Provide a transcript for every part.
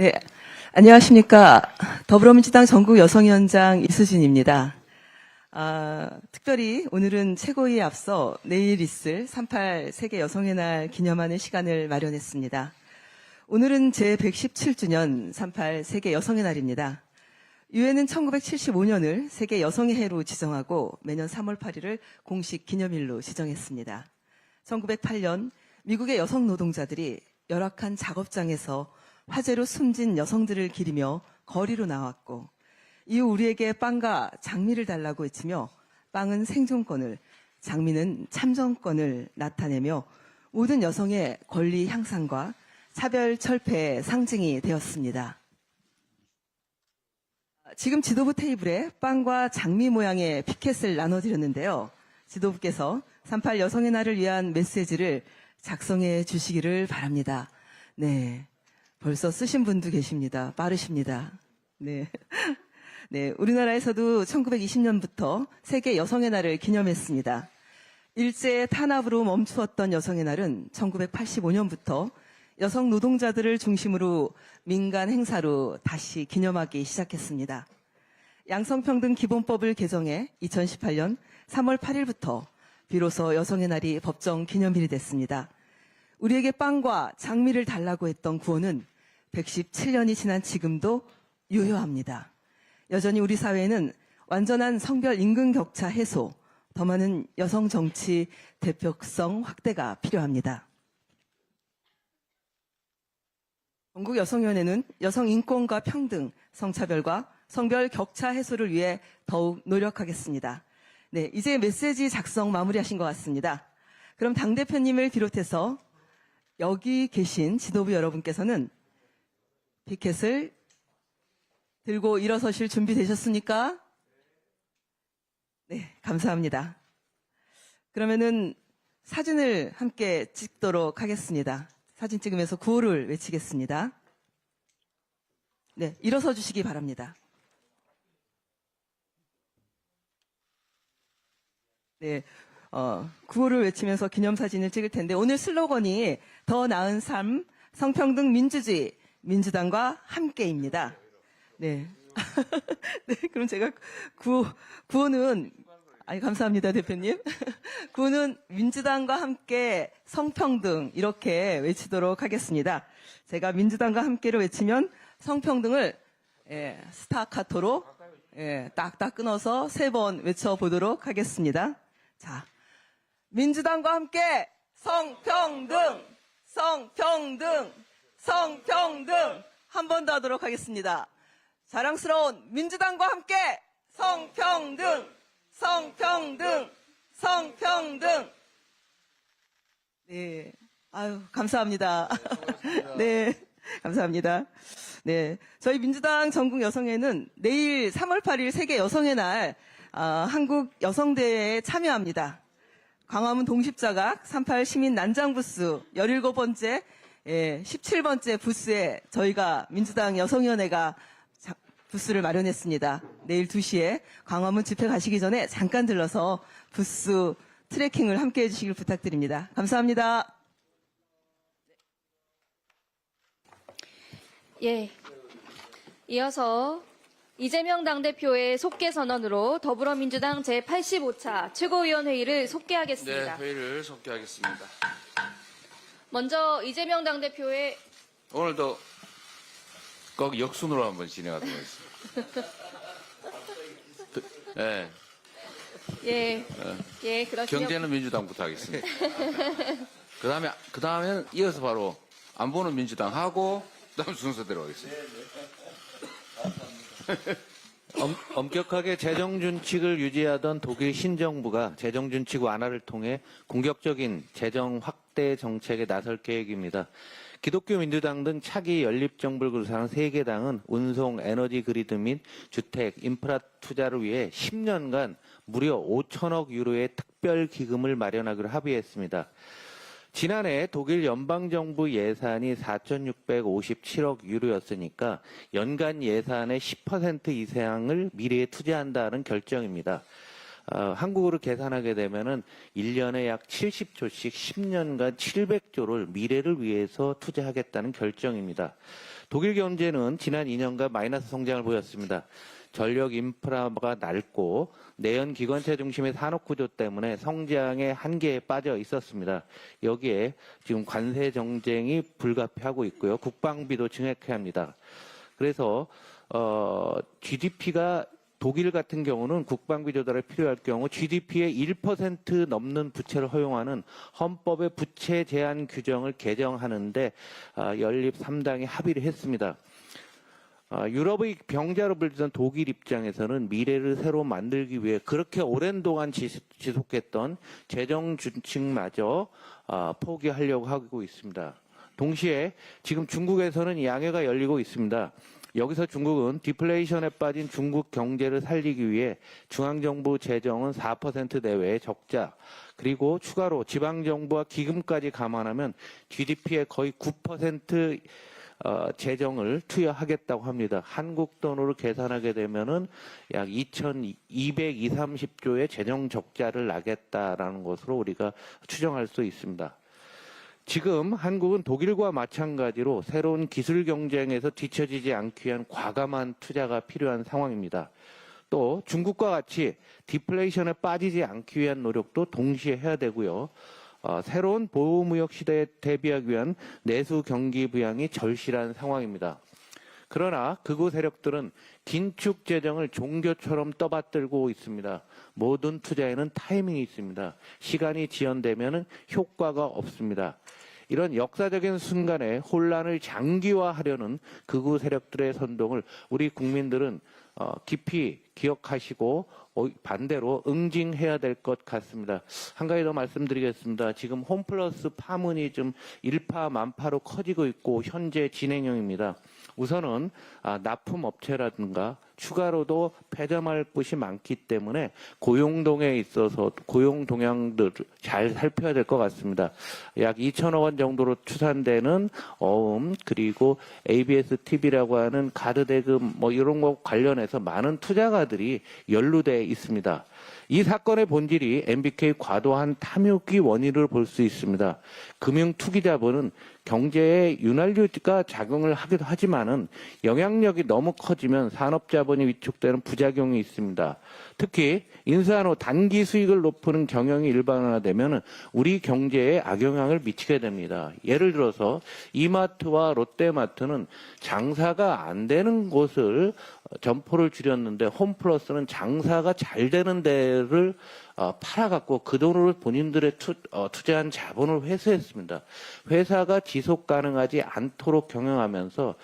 네, 안녕하십니까. 더불어민주당 전국여성위원장 이수진입니다. 특별히 오늘은 최고위에 앞서 내일 있을 38 세계 여성의 날 기념하는 시간을 마련했습니다. 오늘은 제117주년 38 세계 여성의 날입니다. 유엔은 1975년을 세계 여성의 해로 지정하고 매년 3월 8일을 공식 기념일로 지정했습니다. 1908년 미국의 여성 노동자들이 열악한 작업장에서 화재로 숨진 여성들을 기리며 거리로 나왔고, 이후 우리에게 빵과 장미를 달라고 외치며 빵은 생존권을, 장미는 참정권을 나타내며 모든 여성의 권리 향상과 차별 철폐의 상징이 되었습니다. 지금 지도부 테이블에 빵과 장미 모양의 피켓을 나눠드렸는데요. 지도부께서 38 여성의 날을 위한 메시지를 작성해 주시기를 바랍니다. 네, 벌써 쓰신 분도 계십니다. 빠르십니다. 네. 네, 우리나라에서도 1920년부터 세계 여성의 날을 기념했습니다. 일제 탄압으로 멈추었던 여성의 날은 1985년부터 여성 노동자들을 중심으로 민간 행사로 다시 기념하기 시작했습니다. 양성평등 기본법을 개정해 2018년 3월 8일부터 비로소 여성의 날이 법정 기념일이 됐습니다. 우리에게 빵과 장미를 달라고 했던 구호는 117년이 지난 지금도 유효합니다. 여전히 우리 사회에는 완전한 성별 임금 격차 해소, 더 많은 여성 정치 대표성 확대가 필요합니다. 전국여성위원회는 여성 인권과 평등, 성차별과 성별 격차 해소를 위해 더욱 노력하겠습니다. 네, 이제 메시지 작성 마무리하신 것 같습니다. 그럼 당대표님을 비롯해서 여기 계신 지도부 여러분께서는 피켓을 들고 일어서실 준비 되셨습니까? 네, 감사합니다. 그러면은 사진을 함께 찍도록 하겠습니다. 사진 찍으면서 구호를 외치겠습니다. 네, 일어서 주시기 바랍니다. 네, 구호를 외치면서 기념사진을 찍을 텐데, 오늘 슬로건이 더 나은 삶, 성평등 민주주의, 민주당과 함께입니다. 네. 네, 그럼 제가 구호는, 감사합니다, 대표님. 구호는 민주당과 함께 성평등, 이렇게 외치도록 하겠습니다. 제가 민주당과 함께로 외치면 성평등을, 스타카토로, 딱딱 끊어서 3번 외쳐보도록 하겠습니다. 자, 민주당과 함께 성평등, 성평등, 성평등, 한 번 더 하도록 하겠습니다. 자랑스러운 민주당과 함께 성평등, 성평등, 성평등. 네, 아유, 감사합니다. 네, 감사합니다. 네, 저희 민주당 전국여성회는 내일 3월 8일 세계 여성의 날 한국 여성대회에 참여합니다. 광화문 동십자각 38 시민 난장 부스 17번째, 17번째 부스에 저희가 민주당 여성위원회가 부스를 마련했습니다. 내일 2시에 광화문 집회 가시기 전에 잠깐 들러서 부스 트래킹을 함께 해주시길 부탁드립니다. 감사합니다. 예. 이어서 이재명 당대표의 속개 선언으로 더불어민주당 제85차 최고위원회의를 속개하겠습니다. 네, 회의를 속개하겠습니다. 먼저 이재명 당대표의 오늘도 꼭 역순으로 한번 진행하도록 하겠습니다. 네, 예, 그렇군요. 경제는 민주당부터 하겠습니다. 그 다음에는 이어서 바로 안보는 민주당 하고 그다음 순서대로 하겠습니다. 엄격하게 재정준칙을 유지하던 독일 신정부가 재정준칙 완화를 통해 공격적인 재정 확대 정책에 나설 계획입니다. 기독교 민주당 등 차기 연립정부를 구성한 3개 당은 운송, 에너지 그리드 및 주택, 인프라 투자를 위해 10년간 무려 5천억 유로의 특별 기금을 마련하기로 합의했습니다. 지난해 독일 연방정부 예산이 4,657억 유로였으니까 연간 예산의 10% 이상을 미래에 투자한다는 결정입니다. 한국으로 계산하게 되면은 1년에 약 70조씩 10년간 700조를 미래를 위해서 투자하겠다는 결정입니다. 독일 경제는 지난 2년간 마이너스 성장을 보였습니다. 전력 인프라가 낡고 내연 기관차 중심의 산업 구조 때문에 성장의 한계에 빠져 있었습니다. 여기에 지금 관세 정쟁이 불가피하고 있고요. 국방비도 증액해야 합니다. 그래서 GDP가 독일 같은 경우는 국방비 조달에 필요할 경우 GDP의 1% 넘는 부채를 허용하는 헌법의 부채 제한 규정을 개정하는데 연립 3당이 합의를 했습니다. 유럽의 병자로 불리던 독일 입장에서는 미래를 새로 만들기 위해 그렇게 오랜 동안 지속했던 재정 준칙마저 포기하려고 하고 있습니다. 동시에 지금 중국에서는 양해가 열리고 있습니다. 여기서 중국은 디플레이션에 빠진 중국 경제를 살리기 위해 중앙정부 재정은 4% 내외의 적자, 그리고 추가로 지방정부와 기금까지 감안하면 GDP의 거의 9% 재정을 투여하겠다고 합니다. 한국 돈으로 계산하게 되면은 약 2,230조의 재정 적자를 나겠다라는 것으로 우리가 추정할 수 있습니다. 지금 한국은 독일과 마찬가지로 새로운 기술 경쟁에서 뒤처지지 않기 위한 과감한 투자가 필요한 상황입니다. 또 중국과 같이 디플레이션에 빠지지 않기 위한 노력도 동시에 해야 되고요. 새로운 보호무역 시대에 대비하기 위한 내수 경기 부양이 절실한 상황입니다. 그러나 극우 세력들은 긴축 재정을 종교처럼 떠받들고 있습니다. 모든 투자에는 타이밍이 있습니다. 시간이 지연되면 효과가 없습니다. 이런 역사적인 순간에 혼란을 장기화하려는 극우 세력들의 선동을 우리 국민들은 깊이 기억하시고 반대로 응징해야 될 것 같습니다. 한 가지 더 말씀드리겠습니다. 지금 홈플러스 파문이 좀 일파만파로 커지고 있고 현재 진행형입니다. 우선은 납품업체라든가 추가로도 폐점할 곳이 많기 때문에 고용동에 있어서 고용 동향들 잘 살펴야 될 것 같습니다. 약 2천억 원 정도로 추산되는 어음 그리고 ABS TV라고 하는 카드 대금 이런 것 관련해서 많은 투자가들이 연루돼 있습니다. 이 사건의 본질이 MBK 과도한 탐욕이 원인을 볼 수 있습니다. 금융 투기 자본은 경제에 윤활유가 작용을 하기도 하지만은 영향력이 너무 커지면 산업 자본이 위축되는 부작용이 있습니다. 특히 인수한 후 단기 수익을 높이는 경영이 일반화되면 우리 경제에 악영향을 미치게 됩니다. 예를 들어서 이마트와 롯데마트는 장사가 안 되는 곳을 점포를 줄였는데 홈플러스는 장사가 잘 되는 데를 팔아갖고 그 돈으로 본인들의 투자한 자본을 회수했습니다. 회사가 지속 가능하지 않도록 경영하면서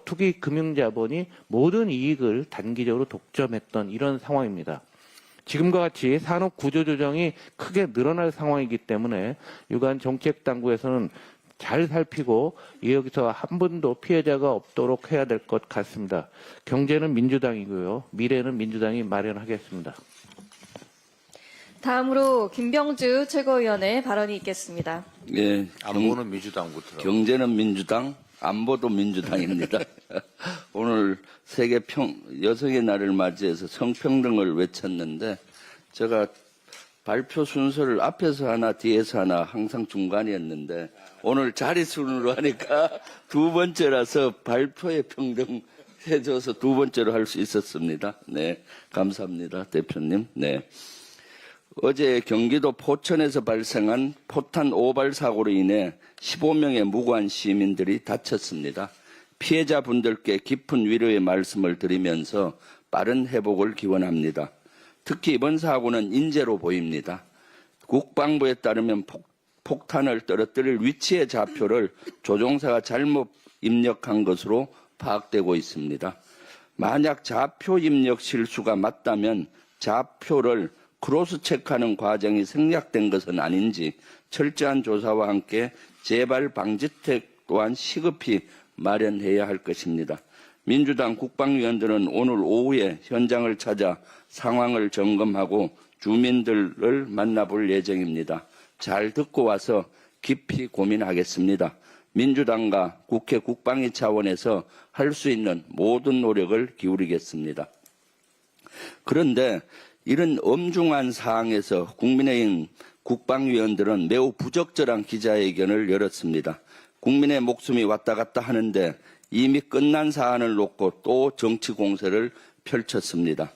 투기 금융자본이 모든 이익을 단기적으로 독점했던 이런 상황입니다. 지금과 같이 산업 구조 조정이 크게 늘어날 상황이기 때문에 유관 정책 당국에서는 잘 살피고 여기서 한 분도 피해자가 없도록 해야 될 것 같습니다. 경제는 민주당이고요. 미래는 민주당이 마련하겠습니다. 다음으로 김병주 최고위원의 발언이 있겠습니다. 예, 안보는 민주당부터. 경제는 민주당, 안보도 민주당입니다. 오늘 세계 여성의 날을 맞이해서 성평등을 외쳤는데 제가 발표 순서를 앞에서 하나 뒤에서 하나 항상 중간이었는데 오늘 자리순으로 하니까 두 번째라서 발표의 평등 해줘서 두 번째로 할 수 있었습니다. 네, 감사합니다, 대표님. 네. 어제 경기도 포천에서 발생한 포탄 오발 사고로 인해 15명의 무고한 시민들이 다쳤습니다. 피해자분들께 깊은 위로의 말씀을 드리면서 빠른 회복을 기원합니다. 특히 이번 사고는 인재로 보입니다. 국방부에 따르면 폭탄을 떨어뜨릴 위치의 좌표를 조종사가 잘못 입력한 것으로 파악되고 있습니다. 만약 좌표 입력 실수가 맞다면 좌표를 크로스 체크하는 과정이 생략된 것은 아닌지 철저한 조사와 함께 재발 방지책 또한 시급히 마련해야 할 것입니다. 민주당 국방위원들은 오늘 오후에 현장을 찾아 상황을 점검하고 주민들을 만나볼 예정입니다. 잘 듣고 와서 깊이 고민하겠습니다. 민주당과 국회 국방위 차원에서 할 수 있는 모든 노력을 기울이겠습니다. 그런데 이런 엄중한 사항에서 국민의힘 국방위원들은 매우 부적절한 기자회견을 열었습니다. 국민의 목숨이 왔다 갔다 하는데 이미 끝난 사안을 놓고 또 정치 공세를 펼쳤습니다.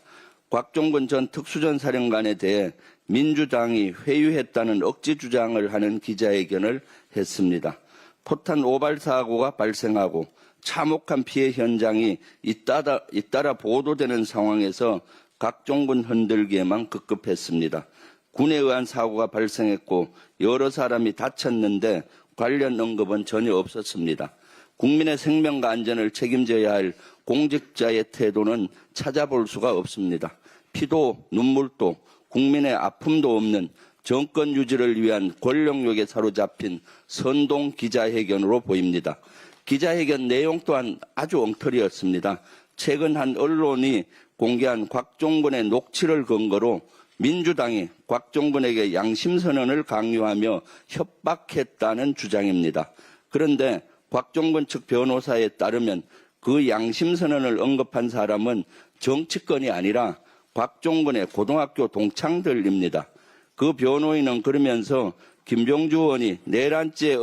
곽종근 전 특수전사령관에 대해 민주당이 회유했다는 억지 주장을 하는 기자회견을 했습니다. 포탄 오발 사고가 발생하고 참혹한 피해 현장이 잇따라 보도되는 상황에서 곽종근 흔들기에만 급급했습니다. 군에 의한 사고가 발생했고 여러 사람이 다쳤는데 관련 언급은 전혀 없었습니다. 국민의 생명과 안전을 책임져야 할 공직자의 태도는 찾아볼 수가 없습니다. 피도 눈물도 국민의 아픔도 없는 정권 유지를 위한 권력욕에 사로잡힌 선동 기자회견으로 보입니다. 기자회견 내용 또한 아주 엉터리였습니다. 최근 한 언론이 공개한 곽종근의 녹취를 근거로 민주당이 곽종근에게 양심선언을 강요하며 협박했다는 주장입니다. 그런데 곽종근 측 변호사에 따르면 그 양심선언을 언급한 사람은 정치권이 아니라 곽종근의 고등학교 동창들입니다. 그 변호인은 그러면서 김병주 의원이 내란죄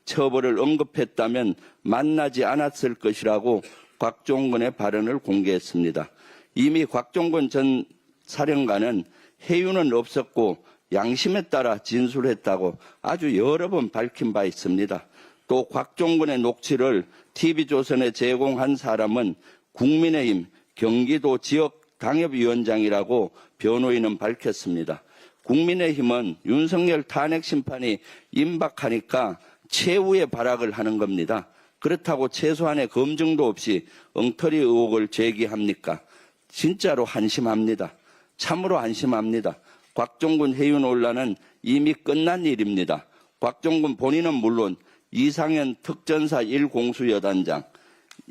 처벌을 언급했다면 만나지 않았을 것이라고 곽종근의 발언을 공개했습니다. 이미 곽종근 전 사령관은 해유는 없었고 양심에 따라 진술했다고 아주 여러 번 밝힌 바 있습니다. 또 곽종근의 녹취를 TV조선에 제공한 사람은 국민의힘 경기도 지역 당협위원장이라고 변호인은 밝혔습니다. 국민의힘은 윤석열 탄핵 심판이 임박하니까 최후의 발악을 하는 겁니다. 그렇다고 최소한의 검증도 없이 엉터리 의혹을 제기합니까? 진짜로 한심합니다. 참으로 한심합니다. 곽종근 해유 논란은 이미 끝난 일입니다. 곽종근 본인은 물론 이상현 특전사 1공수여단장,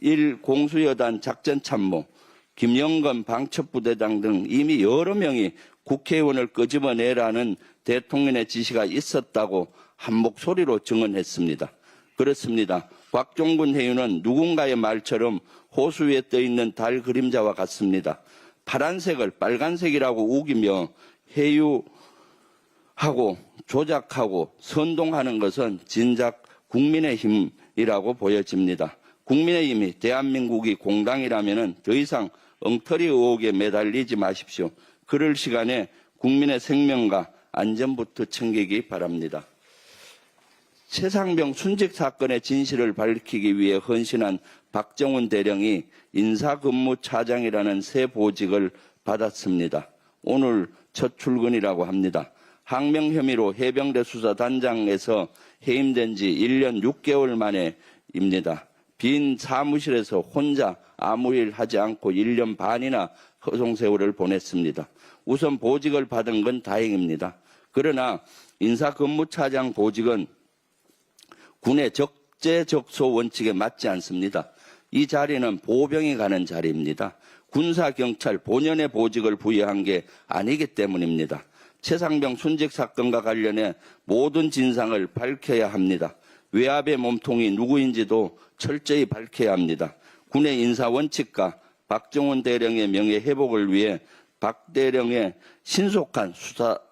1공수여단 작전참모, 김영건 방첩부대장 등 이미 여러 명이 국회의원을 끄집어내라는 대통령의 지시가 있었다고 한 목소리로 증언했습니다. 그렇습니다. 곽종근 해유는 누군가의 말처럼 호수 위에 떠있는 달 그림자와 같습니다. 파란색을 빨간색이라고 우기며 해유하고 조작하고 선동하는 것은 진작 국민의힘이라고 보여집니다. 국민의힘이 대한민국이 공당이라면 더 이상 엉터리 의혹에 매달리지 마십시오. 그럴 시간에 국민의 생명과 안전부터 챙기기 바랍니다. 최상병 순직 사건의 진실을 밝히기 위해 헌신한 박정훈 대령이 인사근무차장이라는 새 보직을 받았습니다. 오늘 첫 출근이라고 합니다. 항명 혐의로 해병대 수사단장에서 해임된 지 1년 6개월 만에입니다. 빈 사무실에서 혼자 아무 일 하지 않고 1년 반이나 허송세월을 보냈습니다. 우선 보직을 받은 건 다행입니다. 그러나 인사근무차장 보직은 군의 적재적소 원칙에 맞지 않습니다. 이 자리는 보병이 가는 자리입니다. 군사경찰 본연의 보직을 부여한 게 아니기 때문입니다. 최상병 순직 사건과 관련해 모든 진상을 밝혀야 합니다. 외압의 몸통이 누구인지도 철저히 밝혀야 합니다. 군의 인사 원칙과 박정훈 대령의 명예 회복을 위해 박 대령의 신속한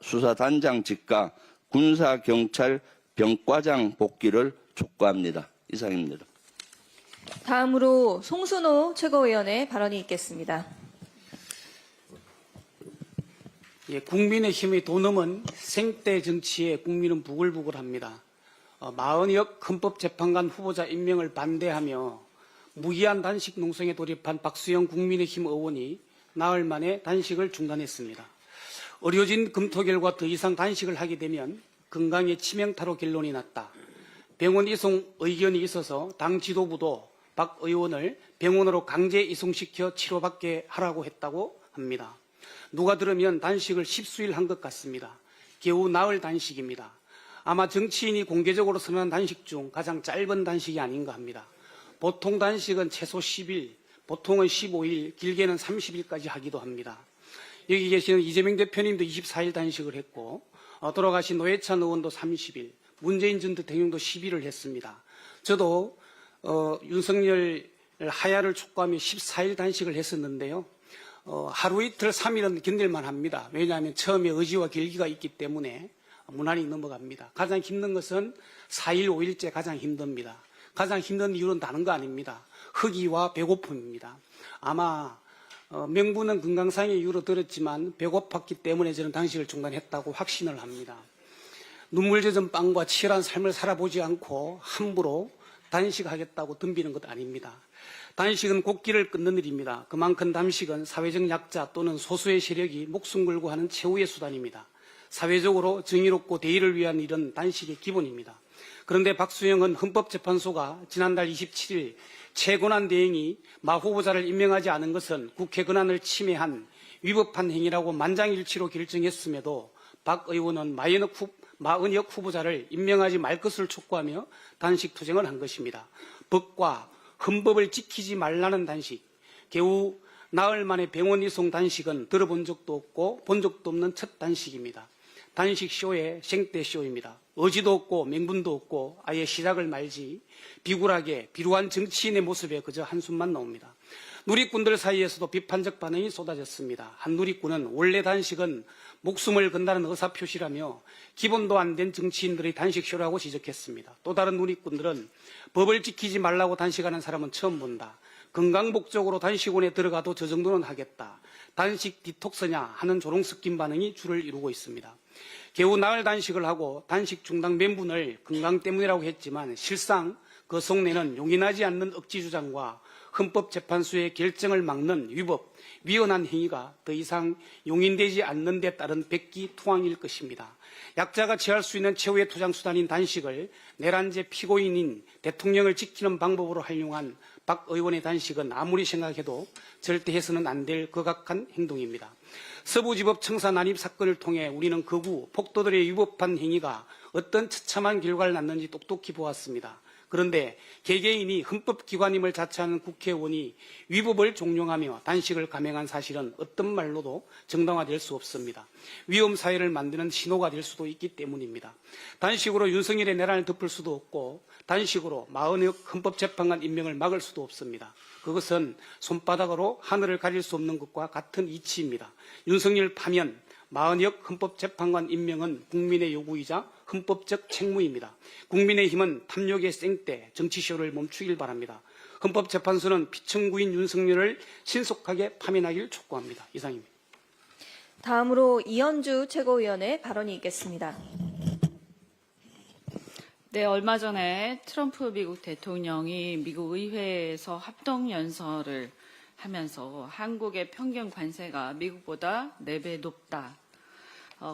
수사단장직과 군사경찰 병과장 복귀를 촉구합니다. 이상입니다. 다음으로 송순호 최고위원의 발언이 있겠습니다. 예, 국민의힘의 도넘은 생떼 정치에 국민은 부글부글합니다. 40여 헌법재판관 후보자 임명을 반대하며 무기한 단식 농성에 돌입한 박수영 국민의힘 의원이 나흘 만에 단식을 중단했습니다. 의료진 검토 결과 더 이상 단식을 하게 되면 건강에 치명타로 결론이 났다. 병원 이송 의견이 있어서 당 지도부도 박 의원을 병원으로 강제 이송시켜 치료받게 하라고 했다고 합니다. 누가 들으면 단식을 10수일 한 것 같습니다. 겨우 나흘 단식입니다. 아마 정치인이 공개적으로 선언한 단식 중 가장 짧은 단식이 아닌가 합니다. 보통 단식은 최소 10일, 보통은 15일, 길게는 30일까지 하기도 합니다. 여기 계시는 이재명 대표님도 24일 단식을 했고 돌아가신 노회찬 의원도 30일, 문재인 전 대통령도 10일을 했습니다. 저도 윤석열 하야를 촉구하며 14일 단식을 했었는데요. 하루 이틀 3일은 견딜만 합니다. 왜냐하면 처음에 의지와 결기가 있기 때문에 무난히 넘어갑니다. 가장 힘든 것은 4일, 5일째 가장 힘듭니다. 가장 힘든 이유는 다른 거 아닙니다. 허기와 배고픔입니다. 아마 명분은 건강상의 이유로 들었지만 배고팠기 때문에 저는 단식을 중단했다고 확신을 합니다. 눈물 젖은 빵과 치열한 삶을 살아보지 않고 함부로 단식하겠다고 덤비는 것 아닙니다. 단식은 곡기를 끊는 일입니다. 그만큼 단식은 사회적 약자 또는 소수의 세력이 목숨 걸고 하는 최후의 수단입니다. 사회적으로 정의롭고 대의를 위한 일은 단식의 기본입니다. 그런데 박수영은 헌법재판소가 지난달 27일 최고난 대행이 마 후보자를 임명하지 않은 것은 국회 권한을 침해한 위법한 행위라고 만장일치로 결정했음에도 박 의원은 마은혁 후보자를 임명하지 말 것을 촉구하며 단식 투쟁을 한 것입니다. 법과 헌법을 지키지 말라는 단식, 겨우 나흘 만에 병원 이송 단식은 들어본 적도 없고 본 적도 없는 첫 단식입니다. 단식쇼의 생떼쇼입니다. 의지도 없고 명분도 없고 아예 시작을 말지 비굴하게 비루한 정치인의 모습에 그저 한숨만 나옵니다. 누리꾼들 사이에서도 비판적 반응이 쏟아졌습니다. 한 누리꾼은 원래 단식은 목숨을 건다는 의사표시라며 기본도 안 된 정치인들의 단식쇼라고 지적했습니다. 또 다른 누리꾼들은 법을 지키지 말라고 단식하는 사람은 처음 본다. 건강 목적으로 단식원에 들어가도 저 정도는 하겠다. 단식 디톡스냐 하는 조롱 섞인 반응이 줄을 이루고 있습니다. 겨우 나흘 단식을 하고 단식 중단 명분을 건강 때문이라고 했지만 실상 그 속내는 용인하지 않는 억지 주장과 헌법재판소의 결정을 막는 위법, 위헌한 행위가 더 이상 용인되지 않는 데 따른 백기투항일 것입니다. 약자가 취할 수 있는 최후의 투장수단인 단식을 내란죄 피고인인 대통령을 지키는 방법으로 활용한 박 의원의 단식은 아무리 생각해도 절대 해서는 안 될 극악한 행동입니다. 서부지법 청사 난입 사건을 통해 우리는 극우 폭도들의 위법한 행위가 어떤 처참한 결과를 낳는지 똑똑히 보았습니다. 그런데 개개인이 헌법기관임을 자처하는 국회의원이 위법을 종용하며 단식을 감행한 사실은 어떤 말로도 정당화될 수 없습니다. 위험사회를 만드는 신호가 될 수도 있기 때문입니다. 단식으로 윤석열의 내란을 덮을 수도 없고 단식으로 마은혁 헌법재판관 임명을 막을 수도 없습니다. 그것은 손바닥으로 하늘을 가릴 수 없는 것과 같은 이치입니다. 윤석열 파면 마은혁 헌법재판관 임명은 국민의 요구이자 헌법적 책무입니다. 국민의힘은 탐욕의 생떼 정치쇼를 멈추길 바랍니다. 헌법재판소는 피청구인 윤석열을 신속하게 파면하길 촉구합니다. 이상입니다. 다음으로 이현주 최고위원의 발언이 있겠습니다. 네, 얼마 전에 트럼프 미국 대통령이 미국 의회에서 합동연설을 하면서 한국의 평균 관세가 미국보다 4배 높다.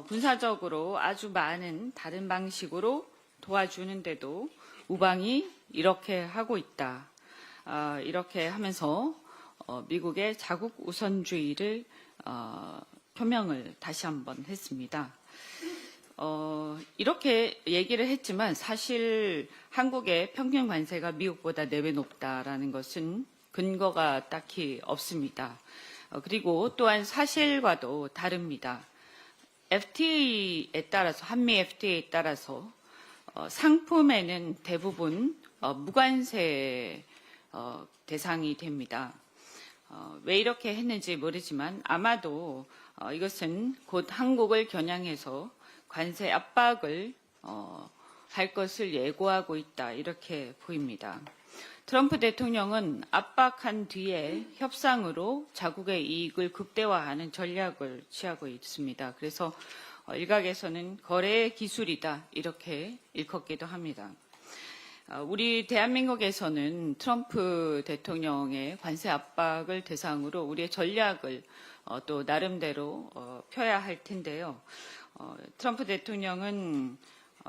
군사적으로 아주 많은 다른 방식으로 도와주는데도 우방이 이렇게 하고 있다. 이렇게 하면서 미국의 자국 우선주의를 표명을 다시 한번 했습니다. 이렇게 얘기를 했지만 사실 한국의 평균 관세가 미국보다 4배 높다라는 것은 근거가 딱히 없습니다. 그리고 또한 사실과도 다릅니다. FTA에 따라서 한미 FTA에 따라서 상품에는 대부분 무관세 대상이 됩니다. 왜 이렇게 했는지 모르지만 아마도 이것은 곧 한국을 겨냥해서 관세 압박을 할 것을 예고하고 있다 이렇게 보입니다. 트럼프 대통령은 압박한 뒤에 협상으로 자국의 이익을 극대화하는 전략을 취하고 있습니다. 그래서 일각에서는 거래의 기술이다 이렇게 일컫기도 합니다. 우리 대한민국에서는 트럼프 대통령의 관세 압박을 대상으로 우리의 전략을 또 나름대로 펴야 할 텐데요. 트럼프 대통령은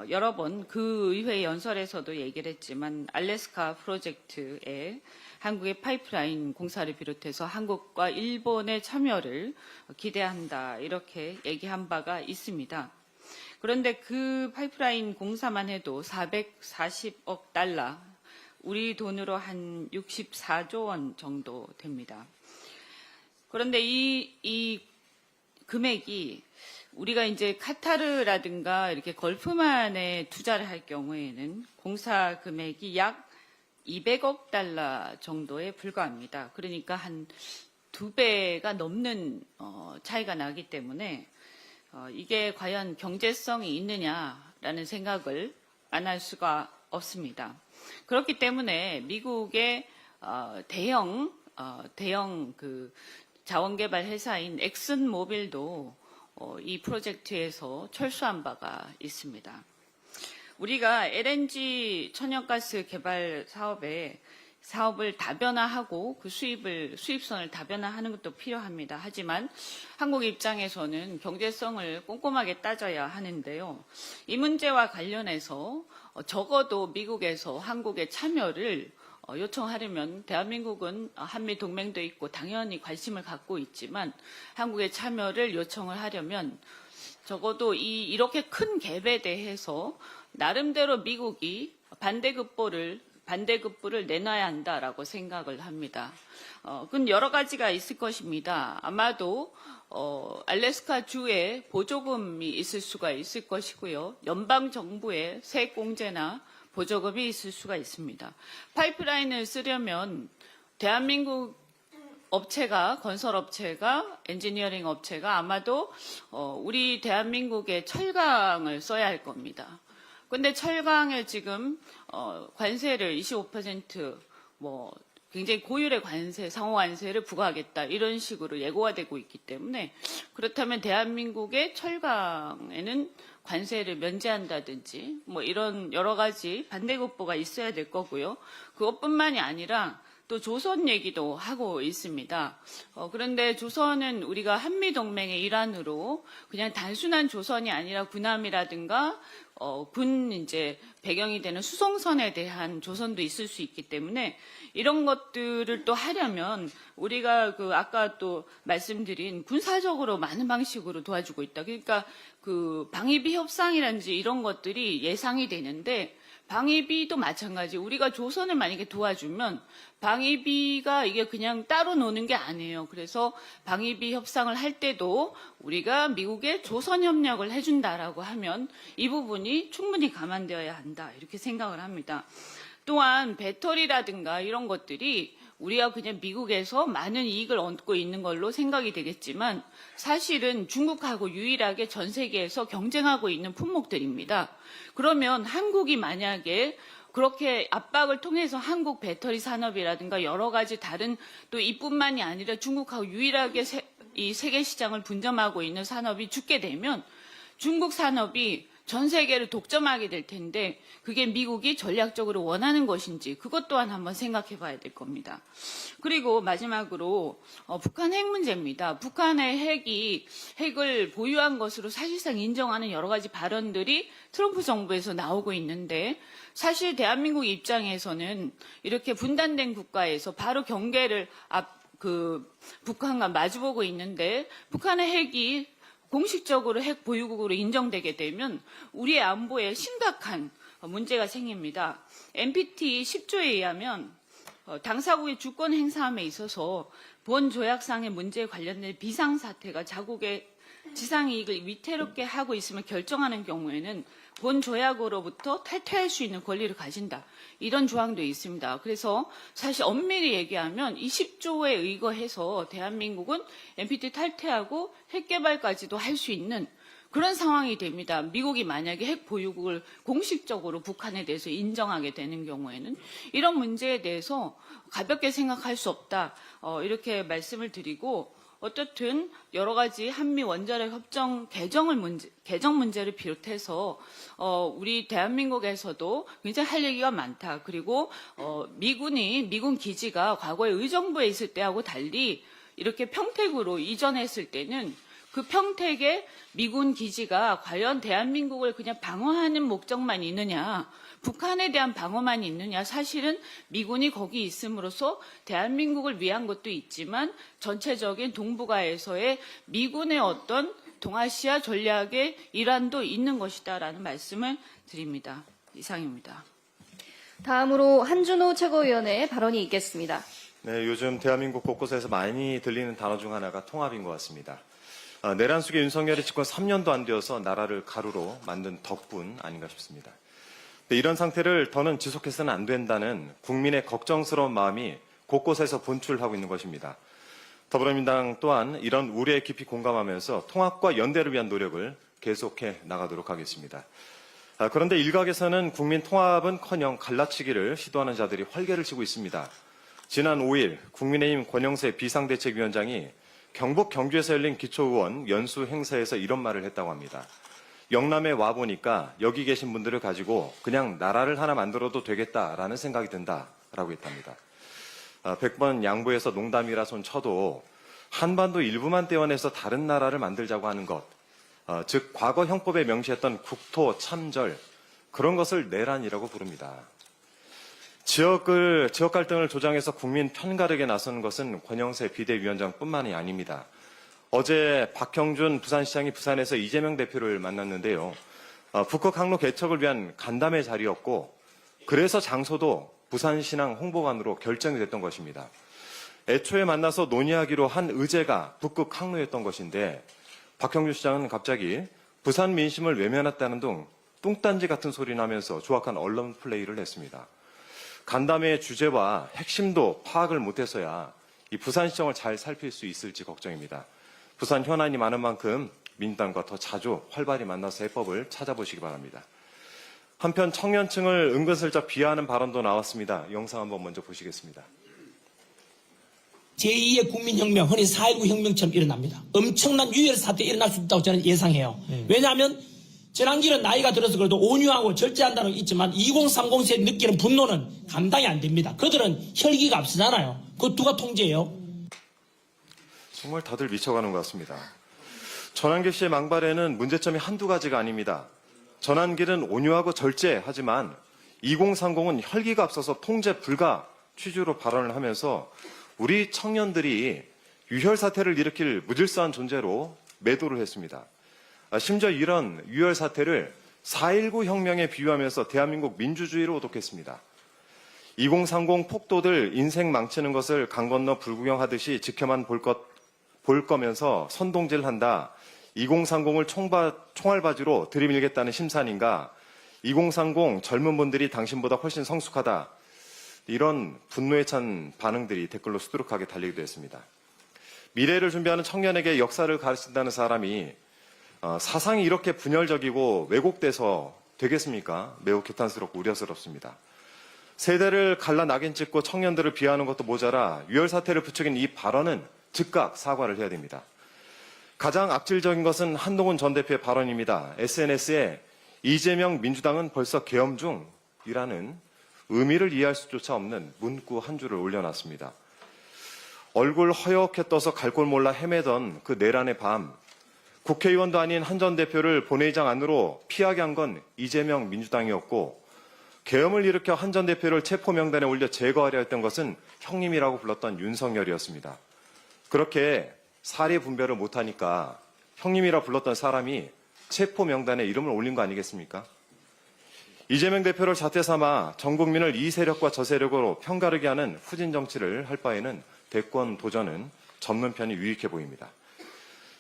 여러 번 그 의회 연설에서도 얘기를 했지만 알래스카 프로젝트에 한국의 파이프라인 공사를 비롯해서 한국과 일본의 참여를 기대한다 이렇게 얘기한 바가 있습니다. 그런데 그 파이프라인 공사만 해도 440억 달러, 우리 돈으로 한 64조 원 정도 됩니다. 그런데 이 금액이 우리가 이제 카타르라든가 이렇게 걸프만에 투자를 할 경우에는 공사 금액이 약 200억 달러 정도에 불과합니다. 그러니까 한 2배가 넘는 차이가 나기 때문에 이게 과연 경제성이 있느냐라는 생각을 안 할 수가 없습니다. 그렇기 때문에 미국의 대형 그 자원개발 회사인 엑슨모빌도 이 프로젝트에서 철수한 바가 있습니다. 우리가 LNG 천연가스 개발 사업을 다변화하고 그 수입선을 다변화하는 것도 필요합니다. 하지만 한국 입장에서는 경제성을 꼼꼼하게 따져야 하는데요. 이 문제와 관련해서 적어도 미국에서 한국의 참여를 요청하려면 대한민국은 한미 동맹도 있고 당연히 관심을 갖고 있지만 한국의 참여를 요청을 하려면 적어도 이렇게 큰 갭에 대해서 나름대로 미국이 반대급부를 내놔야 한다라고 생각을 합니다. 그건 여러 가지가 있을 것입니다. 아마도 알래스카 주에 보조금이 있을 수가 있을 것이고요. 연방 정부의 세액공제나 보조금이 있을 수가 있습니다. 파이프라인을 쓰려면 대한민국 건설업체가, 엔지니어링 업체가 아마도 우리 대한민국의 철강을 써야 할 겁니다. 근데 철강에 지금 관세를 25% 굉장히 고율의 상호 관세를 부과하겠다 이런 식으로 예고가 되고 있기 때문에 그렇다면 대한민국의 철강에는 관세를 면제한다든지 이런 여러 가지 반대급부가 있어야 될 거고요. 그것뿐만이 아니라 또 조선 얘기도 하고 있습니다. 그런데 조선은 우리가 한미동맹의 일환으로 그냥 단순한 조선이 아니라 군함이라든가 군 배경이 되는 수송선에 대한 조선도 있을 수 있기 때문에 이런 것들을 또 하려면 우리가 아까 또 말씀드린 군사적으로 많은 방식으로 도와주고 있다. 그러니까 방위비 협상이라든지 이런 것들이 예상이 되는데 방위비도 마찬가지. 우리가 조선을 만약에 도와주면 방위비가 이게 그냥 따로 노는 게 아니에요. 그래서 방위비 협상을 할 때도 우리가 미국에 조선 협력을 해준다라고 하면 이 부분이 충분히 감안되어야 한다. 이렇게 생각을 합니다. 또한 배터리라든가 이런 것들이 우리가 그냥 미국에서 많은 이익을 얻고 있는 걸로 생각이 되겠지만 사실은 중국하고 유일하게 전 세계에서 경쟁하고 있는 품목들입니다. 그러면 한국이 만약에 그렇게 압박을 통해서 한국 배터리 산업이라든가 여러 가지 다른 또 이뿐만이 아니라 중국하고 유일하게 이 세계 시장을 분점하고 있는 산업이 죽게 되면 중국 산업이 전 세계를 독점하게 될 텐데 그게 미국이 전략적으로 원하는 것인지 그것 또한 한번 생각해 봐야 될 겁니다. 그리고 마지막으로 북한 핵 문제입니다. 북한의 핵을 보유한 것으로 사실상 인정하는 여러 가지 발언들이 트럼프 정부에서 나오고 있는데 사실 대한민국 입장에서는 이렇게 분단된 국가에서 바로 경계를 북한과 마주보고 있는데 북한의 핵이 공식적으로 핵 보유국으로 인정되게 되면 우리의 안보에 심각한 문제가 생깁니다. NPT 10조에 의하면 당사국의 주권 행사함에 있어서 본 조약상의 문제에 관련된 비상사태가 자국의 지상이익을 위태롭게 하고 있음을 결정하는 경우에는 본 조약으로부터 탈퇴할 수 있는 권리를 가진다. 이런 조항도 있습니다. 그래서 사실 엄밀히 얘기하면 이 10조에 의거해서 대한민국은 NPT 탈퇴하고 핵개발까지도 할 수 있는 그런 상황이 됩니다. 미국이 만약에 핵 보유국을 공식적으로 북한에 대해서 인정하게 되는 경우에는 이런 문제에 대해서 가볍게 생각할 수 없다. 이렇게 말씀을 드리고 어쨌든 여러 가지 한미 원자력 협정 개정 문제를 비롯해서 우리 대한민국에서도 굉장히 할 얘기가 많다. 그리고 미군 기지가 과거에 의정부에 있을 때하고 달리 이렇게 평택으로 이전했을 때는 그 평택의 미군 기지가 과연 대한민국을 그냥 방어하는 목적만 있느냐, 북한에 대한 방어만 있느냐, 사실은 미군이 거기 있음으로써 대한민국을 위한 것도 있지만 전체적인 동북아에서의 미군의 어떤 동아시아 전략의 일환도 있는 것이다라는 말씀을 드립니다. 이상입니다. 다음으로 한준호 최고위원의 발언이 있겠습니다. 네, 요즘 대한민국 곳곳에서 많이 들리는 단어 중 하나가 통합인 것 같습니다. 내란 속에 윤석열이 집권 3년도 안 되어서 나라를 가루로 만든 덕분 아닌가 싶습니다. 이런 상태를 더는 지속해서는 안 된다는 국민의 걱정스러운 마음이 곳곳에서 분출하고 있는 것입니다. 더불어민주당 또한 이런 우려에 깊이 공감하면서 통합과 연대를 위한 노력을 계속해 나가도록 하겠습니다. 그런데 일각에서는 국민 통합은커녕 갈라치기를 시도하는 자들이 활개를 치고 있습니다. 지난 5일 국민의힘 권영세 비상대책위원장이 경북 경주에서 열린 기초의원 연수 행사에서 이런 말을 했다고 합니다. 영남에 와보니까 여기 계신 분들을 가지고 그냥 나라를 하나 만들어도 되겠다라는 생각이 든다라고 했답니다. 100번 양보해서 농담이라 손 쳐도 한반도 일부만 떼어내서 다른 나라를 만들자고 하는 것, 즉 과거 형법에 명시했던 국토 참절, 그런 것을 내란이라고 부릅니다. 지역 갈등을 조장해서 국민 편가르게 나서는 것은 권영세 비대위원장뿐만이 아닙니다. 어제 박형준 부산시장이 부산에서 이재명 대표를 만났는데요. 북극 항로 개척을 위한 간담회 자리였고, 그래서 장소도 부산신항 홍보관으로 결정이 됐던 것입니다. 애초에 만나서 논의하기로 한 의제가 북극 항로였던 것인데, 박형준 시장은 갑자기 부산 민심을 외면했다는 등 뚱딴지 같은 소리를 하면서 조악한 언론 플레이를 했습니다. 간담회의 주제와 핵심도 파악을 못해서야 이 부산시정을 잘 살필 수 있을지 걱정입니다. 부산 현안이 많은 만큼 민주당과 더 자주 활발히 만나서 해법을 찾아보시기 바랍니다. 한편 청년층을 은근슬쩍 비하하는 발언도 나왔습니다. 영상 한번 먼저 보시겠습니다. 제2의 국민혁명, 흔히 4.19 혁명처럼 일어납니다. 엄청난 유혈 사태 일어날 수 있다고 저는 예상해요. 왜냐하면 전환기는 나이가 들어서 그래도 온유하고 절제한다는 게 있지만 2030세에 느끼는 분노는 감당이 안 됩니다. 그들은 혈기가 앞서잖아요. 그거 누가 통제해요? 정말 다들 미쳐가는 것 같습니다. 전환기 씨의 망발에는 문제점이 한두 가지가 아닙니다. 전환기는 온유하고 절제하지만 2030은 혈기가 앞서서 통제 불가 취지로 발언을 하면서 우리 청년들이 유혈 사태를 일으킬 무질서한 존재로 매도를 했습니다. 심지어 이런 유혈 사태를 4.19 혁명에 비유하면서 대한민국 민주주의로 오독했습니다. 2030 폭도들 인생 망치는 것을 강 건너 불구경하듯이 지켜만 볼 거면서 선동질 한다. 2030을 총알바지로 들이밀겠다는 심산인가. 2030 젊은 분들이 당신보다 훨씬 성숙하다. 이런 분노에 찬 반응들이 댓글로 수두룩하게 달리기도 했습니다. 미래를 준비하는 청년에게 역사를 가르친다는 사람이 사상이 이렇게 분열적이고 왜곡돼서 되겠습니까? 매우 개탄스럽고 우려스럽습니다. 세대를 갈라 낙인 찍고 청년들을 비하하는 것도 모자라 유혈 사태를 부추긴 이 발언은 즉각 사과를 해야 됩니다. 가장 악질적인 것은 한동훈 전 대표의 발언입니다. SNS에 이재명 민주당은 벌써 계엄 중이라는 의미를 이해할 수조차 없는 문구 한 줄을 올려놨습니다. 얼굴 허옇게 떠서 갈 곳 몰라 헤매던 그 내란의 밤, 국회의원도 아닌 한 전 대표를 본회의장 안으로 피하게 한 건 이재명 민주당이었고, 계엄을 일으켜 한 전 대표를 체포 명단에 올려 제거하려 했던 것은 형님이라고 불렀던 윤석열이었습니다. 그렇게 사리 분별을 못하니까 형님이라 불렀던 사람이 체포 명단에 이름을 올린 거 아니겠습니까? 이재명 대표를 잣대 삼아 전 국민을 이 세력과 저 세력으로 편가르게 하는 후진 정치를 할 바에는 대권 도전은 접는 편이 유익해 보입니다.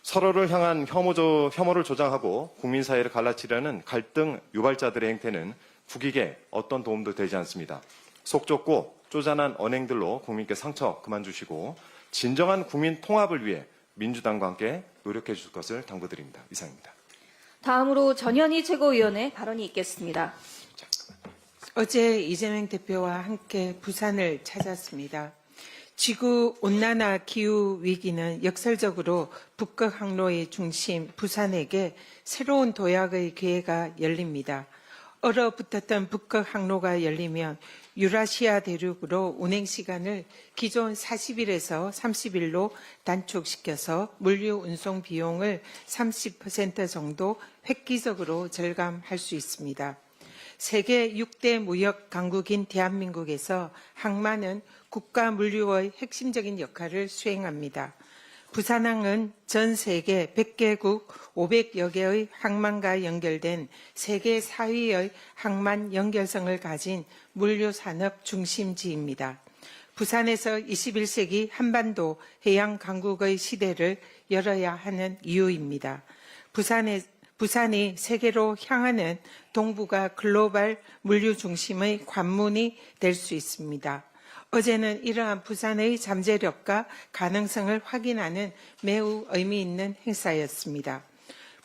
서로를 향한 혐오를 조장하고 국민 사회를 갈라치려는 갈등 유발자들의 행태는 국익에 어떤 도움도 되지 않습니다. 속 좁고 쪼잔한 언행들로 국민께 상처 그만 주시고 진정한 국민 통합을 위해 민주당과 함께 노력해 주실 것을 당부드립니다. 이상입니다. 다음으로 전현희 최고위원의 발언이 있겠습니다. 어제 이재명 대표와 함께 부산을 찾았습니다. 지구 온난화 기후 위기는 역설적으로 북극 항로의 중심 부산에게 새로운 도약의 기회가 열립니다. 얼어붙었던 북극 항로가 열리면 유라시아 대륙으로 운행 시간을 기존 40일에서 30일로 단축시켜서 물류 운송 비용을 30% 정도 획기적으로 절감할 수 있습니다. 세계 6대 무역 강국인 대한민국에서 항만은 국가 물류의 핵심적인 역할을 수행합니다. 부산항은 전 세계 100개국 500여 개의 항만과 연결된 세계 4위의 항만 연결성을 가진 물류산업 중심지입니다. 부산에서 21세기 한반도 해양 강국의 시대를 열어야 하는 이유입니다. 부산이 세계로 향하는 동북아 글로벌 물류 중심의 관문이 될 수 있습니다. 어제는 이러한 부산의 잠재력과 가능성을 확인하는 매우 의미 있는 행사였습니다.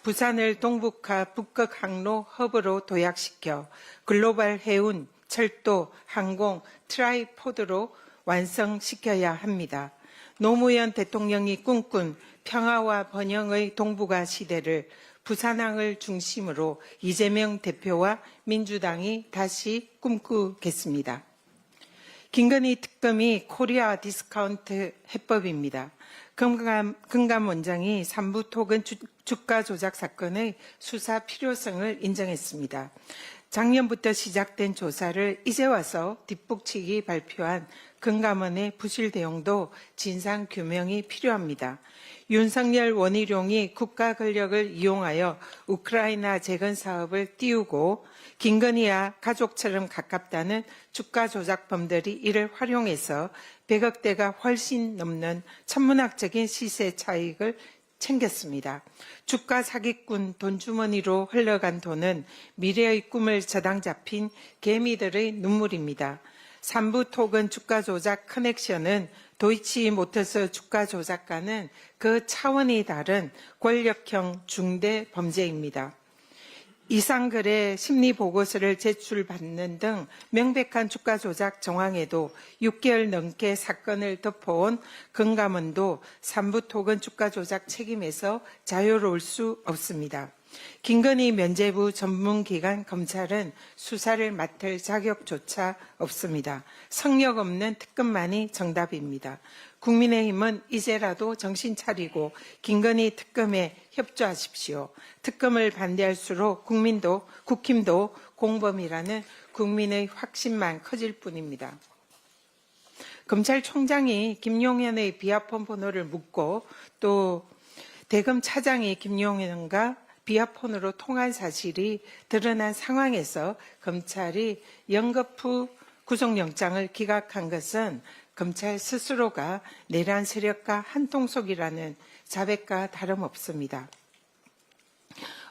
부산을 동북아 북극 항로 허브로 도약시켜 글로벌 해운, 철도, 항공, 트라이포드로 완성시켜야 합니다. 노무현 대통령이 꿈꾼 평화와 번영의 동북아 시대를 부산항을 중심으로 이재명 대표와 민주당이 다시 꿈꾸겠습니다. 김건희 특검이 코리아 디스카운트 해법입니다. 금감 원장이 삼부 토건 주가 조작 사건의 수사 필요성을 인정했습니다. 작년부터 시작된 조사를 이제 와서 뒷북치기 발표한 금감원의 부실 대응도 진상 규명이 필요합니다. 윤석열 원희룡이 국가 권력을 이용하여 우크라이나 재건 사업을 띄우고 김건희와 가족처럼 가깝다는 주가 조작범들이 이를 활용해서 100억대가 훨씬 넘는 천문학적인 시세 차익을 챙겼습니다. 주가 사기꾼 돈주머니로 흘러간 돈은 미래의 꿈을 저당 잡힌 개미들의 눈물입니다. 삼부 토건 주가 조작 커넥션은 도이치모터스 주가 조작과는 그 차원이 다른 권력형 중대 범죄입니다. 이상글의 심리보고서를 제출받는 등 명백한 주가 조작 정황에도 6개월 넘게 사건을 덮어온 금감원도 삼부 토건 주가 조작 책임에서 자유로울 수 없습니다. 김건희 면죄부 전문기관 검찰은 수사를 맡을 자격조차 없습니다. 성역 없는 특검만이 정답입니다. 국민의힘은 이제라도 정신 차리고 김건희 특검에 협조하십시오. 특검을 반대할수록 국힘도 공범이라는 국민의 확신만 커질 뿐입니다. 검찰총장이 김용현의 비아폰 번호를 묻고 또 대검 차장이 김용현과 비아폰으로 통한 사실이 드러난 상황에서 검찰이 영거푸 구속영장을 기각한 것은 검찰 스스로가 내란 세력과 한통속이라는 자백과 다름없습니다.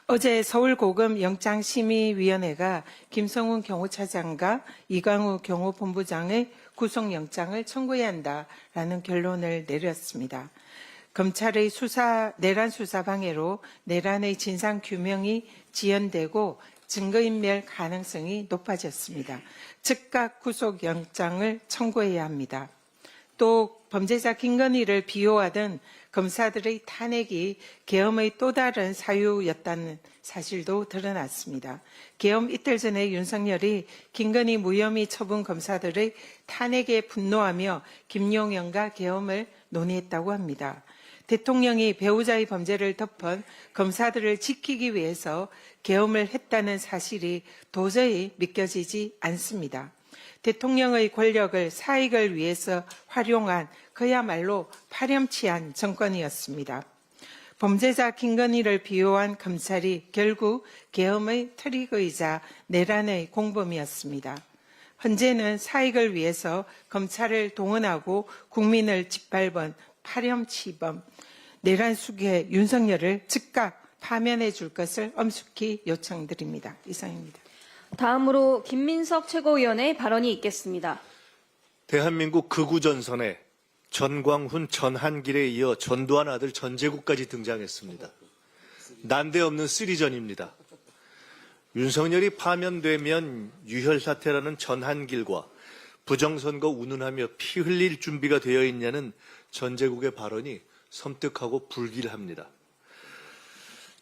어제 서울고검 영장심의위원회가 김성훈 경호차장과 이광우 경호본부장의 구속영장을 청구해야 한다라는 결론을 내렸습니다. 검찰의 내란 수사 방해로 내란의 진상 규명이 지연되고 증거인멸 가능성이 높아졌습니다. 즉각 구속영장을 청구해야 합니다. 또 범죄자 김건희를 비호하던 검사들의 탄핵이 계엄의 또 다른 사유였다는 사실도 드러났습니다. 계엄 이틀 전에 윤석열이 김건희 무혐의 처분 검사들의 탄핵에 분노하며 김용현과 계엄을 논의했다고 합니다. 대통령이 배우자의 범죄를 덮은 검사들을 지키기 위해서 계엄을 했다는 사실이 도저히 믿겨지지 않습니다. 대통령의 권력을 사익을 위해서 활용한 그야말로 파렴치한 정권이었습니다. 범죄자 김건희를 비호한 검찰이 결국 계엄의 트리거이자 내란의 공범이었습니다. 헌재는 사익을 위해서 검찰을 동원하고 국민을 짓밟은 파렴치범 내란 수괴 윤석열을 즉각 파면해 줄 것을 엄숙히 요청드립니다. 이상입니다. 다음으로 김민석 최고위원의 발언이 있겠습니다. 대한민국 극우전선에 전광훈, 전한길에 이어 전두환 아들 전제국까지 등장했습니다. 난데없는 쓰리전입니다. 윤석열이 파면되면 유혈사태라는 전한길과 부정선거 운운하며 피 흘릴 준비가 되어 있냐는 전제국의 발언이 섬뜩하고 불길합니다.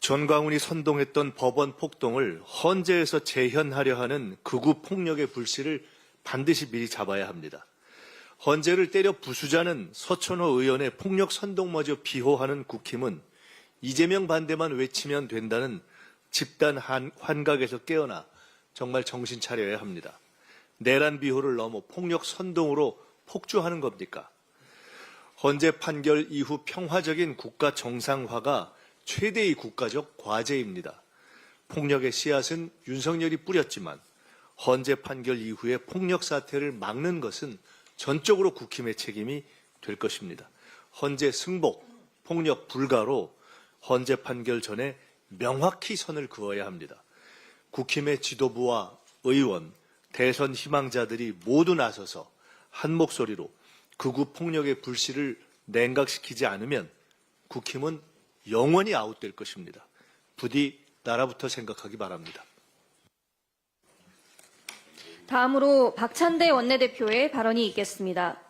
전광훈이 선동했던 법원 폭동을 헌재에서 재현하려 하는 극우 폭력의 불씨를 반드시 미리 잡아야 합니다. 헌재를 때려 부수자는 서천호 의원의 폭력 선동마저 비호하는 국힘은 이재명 반대만 외치면 된다는 집단 환각에서 깨어나 정말 정신 차려야 합니다. 내란 비호를 넘어 폭력 선동으로 폭주하는 겁니까? 헌재 판결 이후 평화적인 국가 정상화가 최대의 국가적 과제입니다. 폭력의 씨앗은 윤석열이 뿌렸지만 헌재 판결 이후에 폭력 사태를 막는 것은 전적으로 국힘의 책임이 될 것입니다. 헌재 승복, 폭력 불가로 헌재 판결 전에 명확히 선을 그어야 합니다. 국힘의 지도부와 의원, 대선 희망자들이 모두 나서서 한 목소리로 극우 폭력의 불씨를 냉각시키지 않으면 국힘은 영원히 아웃될 것입니다. 부디 나라부터 생각하기 바랍니다. 다음으로 박찬대 원내대표의 발언이 있겠습니다.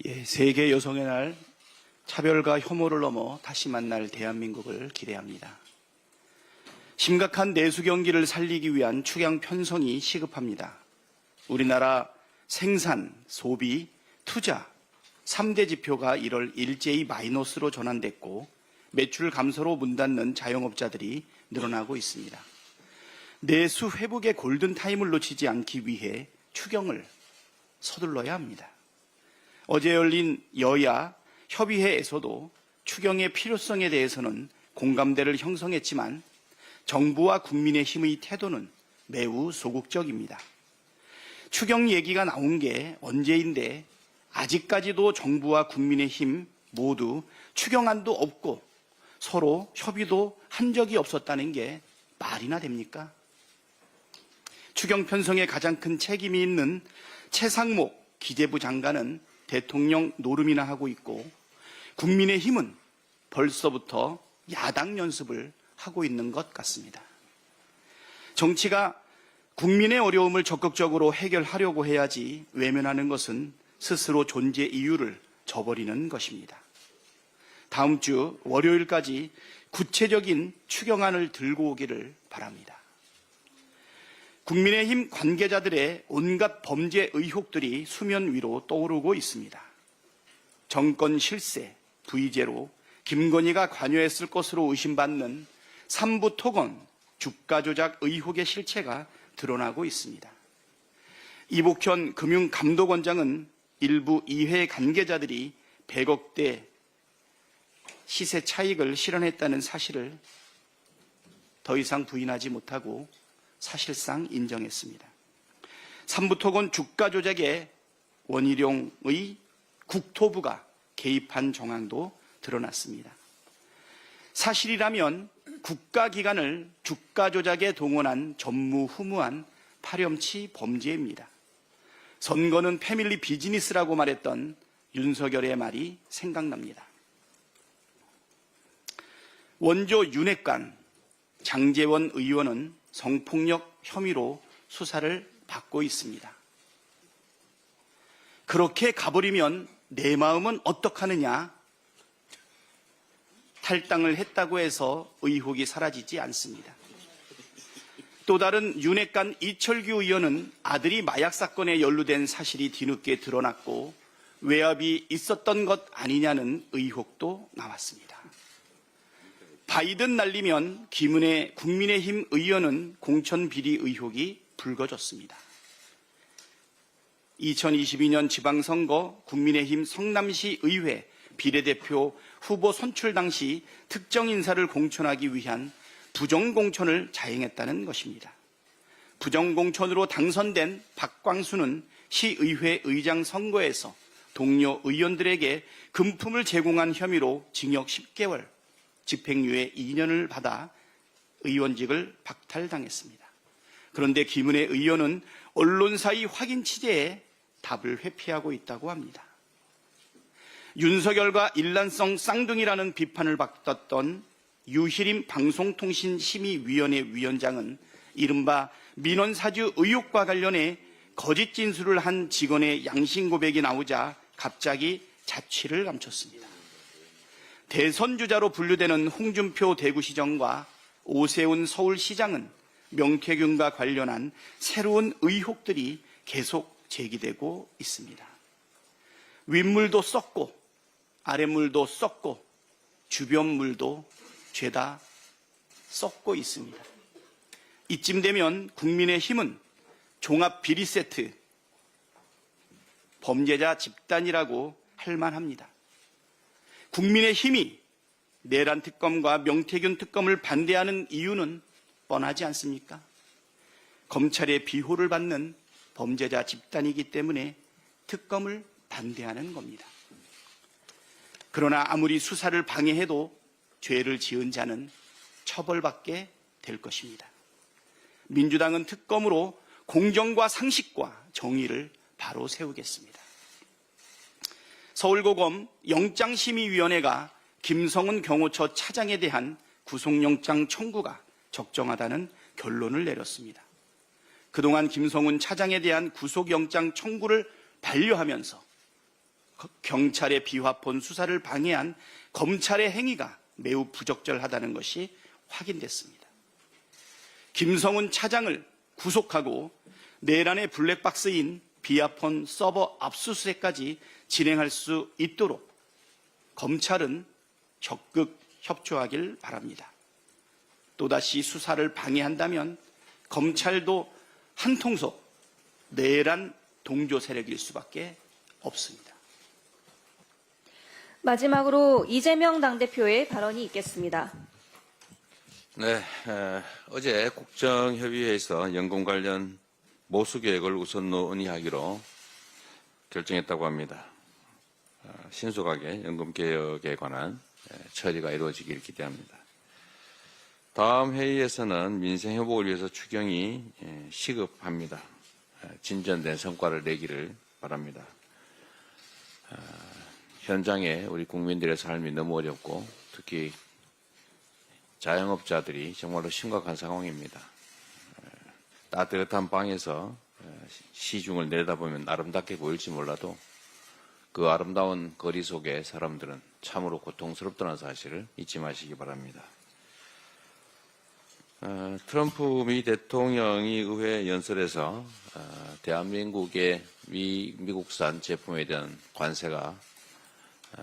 예, 세계 여성의 날, 차별과 혐오를 넘어 다시 만날 대한민국을 기대합니다. 심각한 내수 경기를 살리기 위한 축양 편성이 시급합니다. 우리나라 생산, 소비, 투자 3대 지표가 1월 일제히 마이너스로 전환됐고 매출 감소로 문 닫는 자영업자들이 늘어나고 있습니다. 내수 회복의 골든타임을 놓치지 않기 위해 추경을 서둘러야 합니다. 어제 열린 여야 협의회에서도 추경의 필요성에 대해서는 공감대를 형성했지만 정부와 국민의힘의 태도는 매우 소극적입니다. 추경 얘기가 나온 게 언제인데 아직까지도 정부와 국민의힘 모두 추경안도 없고 서로 협의도 한 적이 없었다는 게 말이나 됩니까? 추경 편성에 가장 큰 책임이 있는 최상목 기재부 장관은 대통령 노름이나 하고 있고 국민의힘은 벌써부터 야당 연습을 하고 있는 것 같습니다. 정치가 국민의 어려움을 적극적으로 해결하려고 해야지 외면하는 것은 스스로 존재 이유를 저버리는 것입니다. 다음 주 월요일까지 구체적인 추경안을 들고 오기를 바랍니다. 국민의힘 관계자들의 온갖 범죄 의혹들이 수면 위로 떠오르고 있습니다. 정권 실세, 부의제로 김건희가 관여했을 것으로 의심받는 삼부토건 주가 조작 의혹의 실체가 드러나고 있습니다. 이복현 금융감독원장은 일부 이회 관계자들이 100억대 시세 차익을 실현했다는 사실을 더 이상 부인하지 못하고 사실상 인정했습니다. 삼부토건 주가 조작에 원희룡의 국토부가 개입한 정황도 드러났습니다. 사실이라면 국가기관을 주가 조작에 동원한 전무후무한 파렴치 범죄입니다. 선거는 패밀리 비즈니스라고 말했던 윤석열의 말이 생각납니다. 원조 윤핵관 장제원 의원은 성폭력 혐의로 수사를 받고 있습니다. 그렇게 가버리면 내 마음은 어떡하느냐? 탈당을 했다고 해서 의혹이 사라지지 않습니다. 또 다른 윤핵관 이철규 의원은 아들이 마약 사건에 연루된 사실이 뒤늦게 드러났고 외압이 있었던 것 아니냐는 의혹도 나왔습니다. 바이든 날리면 김은혜 국민의힘 의원은 공천 비리 의혹이 불거졌습니다. 2022년 지방선거 국민의힘 성남시 의회 비례대표 후보 선출 당시 특정 인사를 공천하기 위한 부정공천을 자행했다는 것입니다. 부정공천으로 당선된 박광수는 시의회 의장 선거에서 동료 의원들에게 금품을 제공한 혐의로 징역 10개월, 집행유예 2년을 받아 의원직을 박탈당했습니다. 그런데 김은혜 의원은 언론사의 확인 취재에 답을 회피하고 있다고 합니다. 윤석열과 일란성 쌍둥이라는 비판을 받았던 유희림 방송통신심의위원회 위원장은 이른바 민원사주 의혹과 관련해 거짓 진술을 한 직원의 양심 고백이 나오자 갑자기 자취를 감췄습니다. 대선 주자로 분류되는 홍준표 대구시장과 오세훈 서울시장은 명태균과 관련한 새로운 의혹들이 계속 제기되고 있습니다. 윗물도 썩고 아랫물도 썩고 주변 물도 죄다 썩고 있습니다. 이쯤 되면 국민의힘은 종합비리세트 범죄자 집단이라고 할 만합니다. 국민의힘이 내란 특검과 명태균 특검을 반대하는 이유는 뻔하지 않습니까? 검찰의 비호를 받는 범죄자 집단이기 때문에 특검을 반대하는 겁니다. 그러나 아무리 수사를 방해해도 죄를 지은 자는 처벌받게 될 것입니다. 민주당은 특검으로 공정과 상식과 정의를 바로 세우겠습니다. 서울고검 영장심의위원회가 김성훈 경호처 차장에 대한 구속영장 청구가 적정하다는 결론을 내렸습니다. 그동안 김성훈 차장에 대한 구속영장 청구를 반려하면서 경찰의 비화폰 수사를 방해한 검찰의 행위가 매우 부적절하다는 것이 확인됐습니다. 김성훈 차장을 구속하고 내란의 블랙박스인 비화폰 서버 압수수색까지 진행할 수 있도록 검찰은 적극 협조하길 바랍니다. 또다시 수사를 방해한다면 검찰도 한통속 내란 동조 세력일 수밖에 없습니다. 마지막으로 이재명 당대표의 발언이 있겠습니다. 네, 어제 국정협의회에서 연금 관련 모수 계획을 우선 논의하기로 결정했다고 합니다. 신속하게 연금 개혁에 관한 처리가 이루어지길 기대합니다. 다음 회의에서는 민생 회복을 위해서 추경이 시급합니다. 진전된 성과를 내기를 바랍니다. 현장에 우리 국민들의 삶이 너무 어렵고 특히 자영업자들이 정말로 심각한 상황입니다. 따뜻한 방에서 시중을 내려다보면 아름답게 보일지 몰라도 그 아름다운 거리 속의 사람들은 참으로 고통스럽다는 사실을 잊지 마시기 바랍니다. 트럼프 미 대통령이 의회 연설에서 대한민국의 미국산 제품에 대한 관세가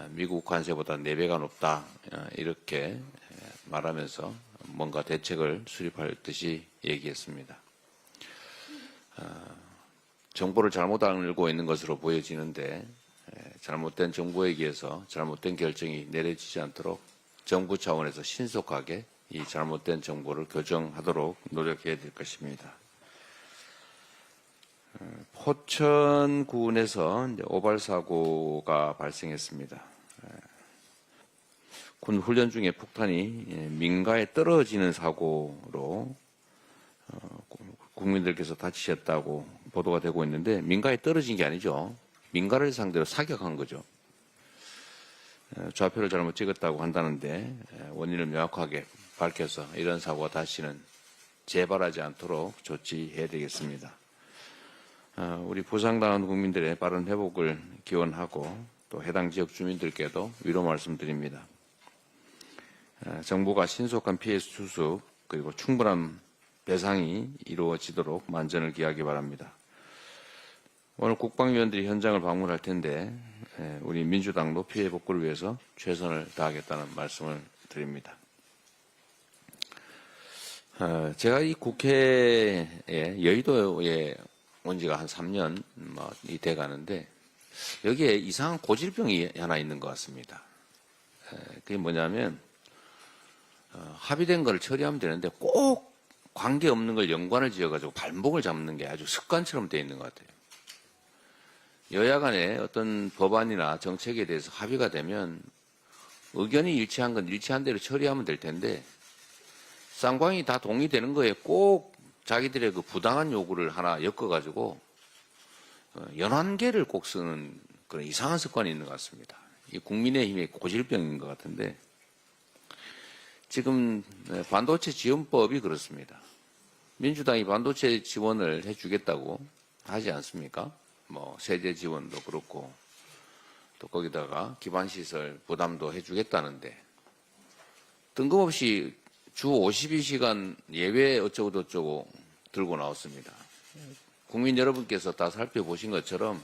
미국 관세보다 4배가 높다 이렇게 말하면서 뭔가 대책을 수립할 듯이 얘기했습니다. 정보를 잘못 알고 있는 것으로 보여지는데 잘못된 정보에 의해서 잘못된 결정이 내려지지 않도록 정부 차원에서 신속하게 이 잘못된 정보를 교정하도록 노력해야 될 것입니다. 포천군에서 오발 사고가 발생했습니다. 군 훈련 중에 폭탄이 민가에 떨어지는 사고로 국민들께서 다치셨다고 보도가 되고 있는데 민가에 떨어진 게 아니죠. 민가를 상대로 사격한 거죠. 좌표를 잘못 찍었다고 한다는데 원인을 명확하게 밝혀서 이런 사고가 다시는 재발하지 않도록 조치해야 되겠습니다. 우리 부상당한 국민들의 빠른 회복을 기원하고 또 해당 지역 주민들께도 위로 말씀드립니다. 정부가 신속한 피해 수습 그리고 충분한 배상이 이루어지도록 만전을 기하기 바랍니다. 오늘 국방위원들이 현장을 방문할 텐데 우리 민주당도 피해 복구를 위해서 최선을 다하겠다는 말씀을 드립니다. 제가 이 국회에 여의도에 온 지가 한 3년이 돼 가는데 여기에 이상한 고질병이 하나 있는 것 같습니다. 그게 뭐냐면 합의된 걸 처리하면 되는데 꼭 관계없는 걸 연관을 지어가지고 발목을 잡는 게 아주 습관처럼 돼 있는 것 같아요. 여야 간에 어떤 법안이나 정책에 대해서 합의가 되면 의견이 일치한 건 일치한 대로 처리하면 될 텐데 쌍방이 다 동의되는 거에 꼭 자기들의 그 부당한 요구를 하나 엮어가지고 연환계를 꼭 쓰는 그런 이상한 습관이 있는 것 같습니다. 이 국민의힘의 고질병인 것 같은데 지금 반도체 지원법이 그렇습니다. 민주당이 반도체 지원을 해주겠다고 하지 않습니까? 뭐 세제 지원도 그렇고 또 거기다가 기반시설 부담도 해주겠다는데 뜬금없이 주 52시간 예외 어쩌고저쩌고 들고 나왔습니다. 국민 여러분께서 다 살펴보신 것처럼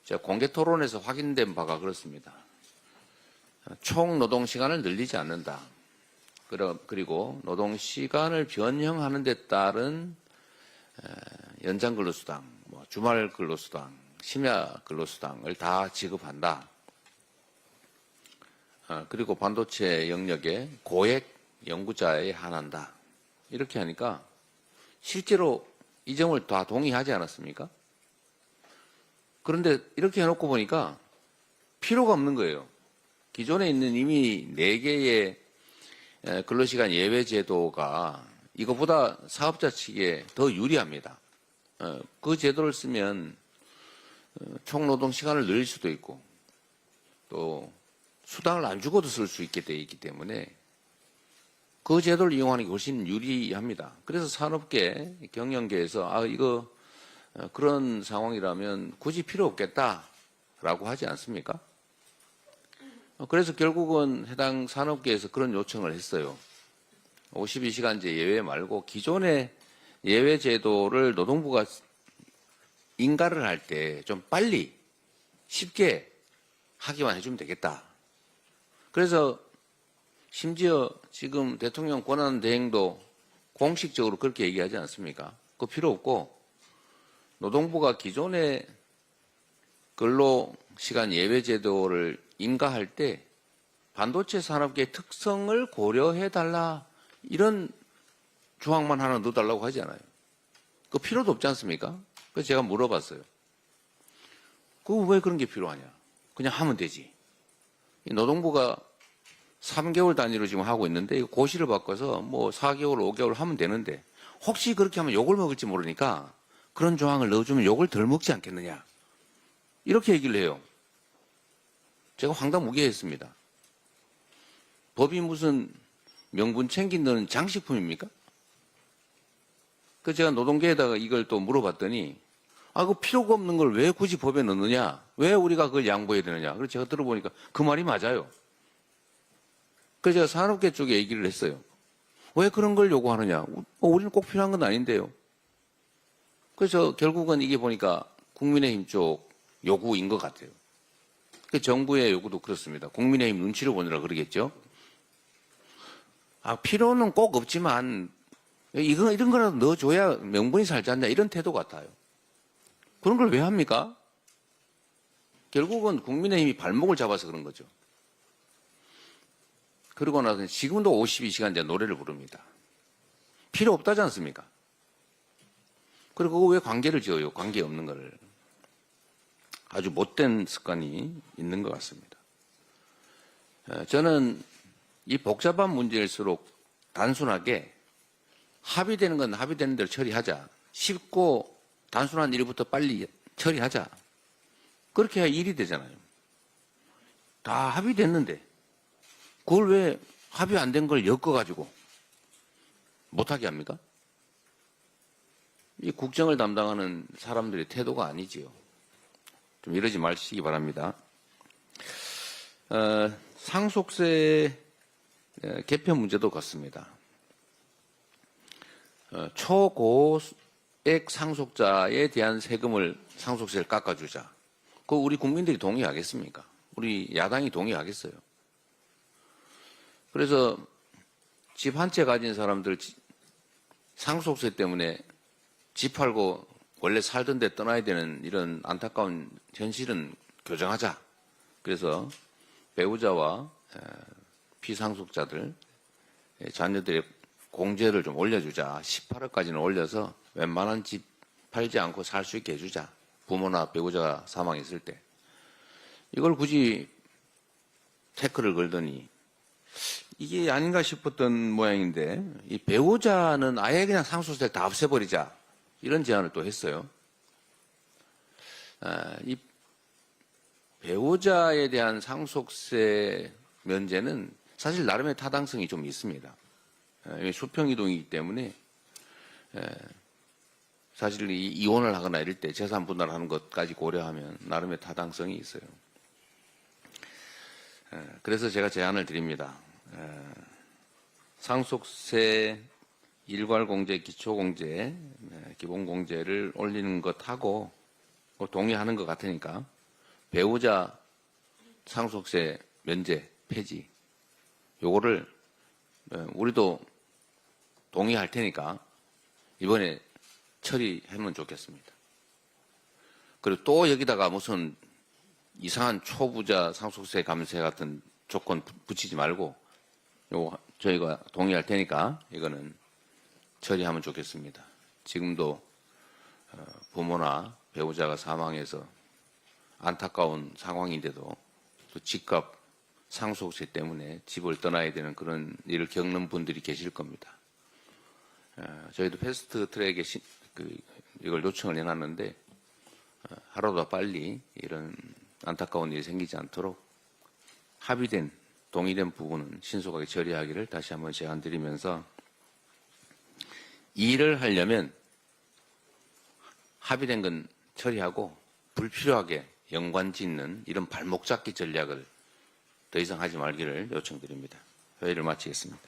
제가 공개 토론에서 확인된 바가 그렇습니다. 총 노동 시간을 늘리지 않는다. 그리고 노동 시간을 변형하는 데 따른 연장 근로수당, 주말 근로수당, 심야 근로수당을 다 지급한다. 그리고 반도체 영역에 고액 연구자에 한한다. 이렇게 하니까 실제로 이 점을 다 동의하지 않았습니까? 그런데 이렇게 해놓고 보니까 필요가 없는 거예요. 기존에 있는 이미 4개의 근로시간 예외 제도가 이거보다 사업자 측에 더 유리합니다. 그 제도를 쓰면 총노동 시간을 늘릴 수도 있고 또 수당을 안 주고도 쓸 수 있게 돼 있기 때문에 그 제도를 이용하는 게 훨씬 유리합니다. 그래서 산업계, 경영계에서 이거 그런 상황이라면 굳이 필요 없겠다라고 하지 않습니까? 그래서 결국은 해당 산업계에서 그런 요청을 했어요. 52시간제 예외 말고 기존의 예외 제도를 노동부가 인가를 할 때 좀 빨리 쉽게 하기만 해주면 되겠다. 그래서 심지어 지금 대통령 권한 대행도 공식적으로 그렇게 얘기하지 않습니까? 그거 필요 없고 노동부가 기존의 근로시간 예외 제도를 인가할 때 반도체 산업계의 특성을 고려해달라 이런 조항만 하나 넣어달라고 하지 않아요. 그 필요도 없지 않습니까? 그래서 제가 물어봤어요. 그거 왜 그런 게 필요하냐? 그냥 하면 되지. 노동부가 3개월 단위로 지금 하고 있는데 이거 고시를 바꿔서 뭐 4개월, 5개월 하면 되는데 혹시 그렇게 하면 욕을 먹을지 모르니까 그런 조항을 넣어주면 욕을 덜 먹지 않겠느냐. 이렇게 얘기를 해요. 제가 황당무계했습니다. 법이 무슨 명분 챙긴다는 장식품입니까? 그 제가 노동계에다가 이걸 또 물어봤더니 그 필요가 없는 걸 왜 굳이 법에 넣느냐? 왜 우리가 그걸 양보해야 되느냐? 그래서 제가 들어보니까 그 말이 맞아요. 그래서 제가 산업계 쪽에 얘기를 했어요. 왜 그런 걸 요구하느냐? 우리는 꼭 필요한 건 아닌데요. 그래서 결국은 이게 보니까 국민의힘 쪽 요구인 것 같아요. 그 정부의 요구도 그렇습니다. 국민의힘 눈치를 보느라 그러겠죠. 필요는 꼭 없지만 이런 거라도 넣어줘야 명분이 살지 않냐 이런 태도 같아요. 그런 걸 왜 합니까? 결국은 국민의힘이 발목을 잡아서 그런 거죠. 그러고 나서 지금도 52시간제 노래를 부릅니다. 필요 없다지 않습니까? 그리고 그거 왜 관계를 지어요? 관계 없는 거를. 아주 못된 습관이 있는 것 같습니다. 저는 이 복잡한 문제일수록 단순하게 합의되는 건 합의되는 대로 처리하자. 쉽고 단순한 일부터 빨리 처리하자. 그렇게 해야 일이 되잖아요. 다 합의됐는데 그걸 왜 합의 안 된 걸 엮어가지고 못하게 합니까? 이 국정을 담당하는 사람들의 태도가 아니지요. 좀 이러지 마시기 바랍니다. 상속세 개편 문제도 같습니다. 초고액 상속자에 대한 세금을 상속세를 깎아주자. 그거 우리 국민들이 동의하겠습니까? 우리 야당이 동의하겠어요? 그래서 집 한 채 가진 사람들 상속세 때문에 집 팔고 원래 살던 데 떠나야 되는 이런 안타까운 현실은 교정하자. 그래서 배우자와 피상속자들 자녀들의 공제를 좀 올려주자. 18억까지는 올려서 웬만한 집 팔지 않고 살 수 있게 해주자. 부모나 배우자가 사망했을 때. 이걸 굳이 태클을 걸더니 이게 아닌가 싶었던 모양인데 이 배우자는 아예 그냥 상속세를 다 없애버리자. 이런 제안을 또 했어요. 이 배우자에 대한 상속세 면제는 사실 나름의 타당성이 좀 있습니다. 수평이동이기 때문에 사실 이혼을 하거나 이럴 때 재산 분할하는 것까지 고려하면 나름의 타당성이 있어요. 그래서 제가 제안을 드립니다. 상속세 일괄공제, 기초공제, 기본공제를 올리는 것하고 동의하는 것 같으니까 배우자 상속세 면제, 폐지 요거를 우리도 동의할 테니까 이번에 처리하면 좋겠습니다. 그리고 또 여기다가 무슨 이상한 초부자 상속세 감세 같은 조건 붙이지 말고 요거 저희가 동의할 테니까 이거는 처리하면 좋겠습니다. 지금도 부모나 배우자가 사망해서 안타까운 상황인데도 또 집값 상속세 때문에 집을 떠나야 되는 그런 일을 겪는 분들이 계실 겁니다. 저희도 패스트 트랙에 이걸 요청을 해놨는데 하루도 빨리 이런 안타까운 일이 생기지 않도록 합의된 동의된 부분은 신속하게 처리하기를 다시 한번 제안드리면서 일을 하려면 합의된 건 처리하고 불필요하게 연관 짓는 이런 발목 잡기 전략을 더 이상 하지 말기를 요청드립니다. 회의를 마치겠습니다.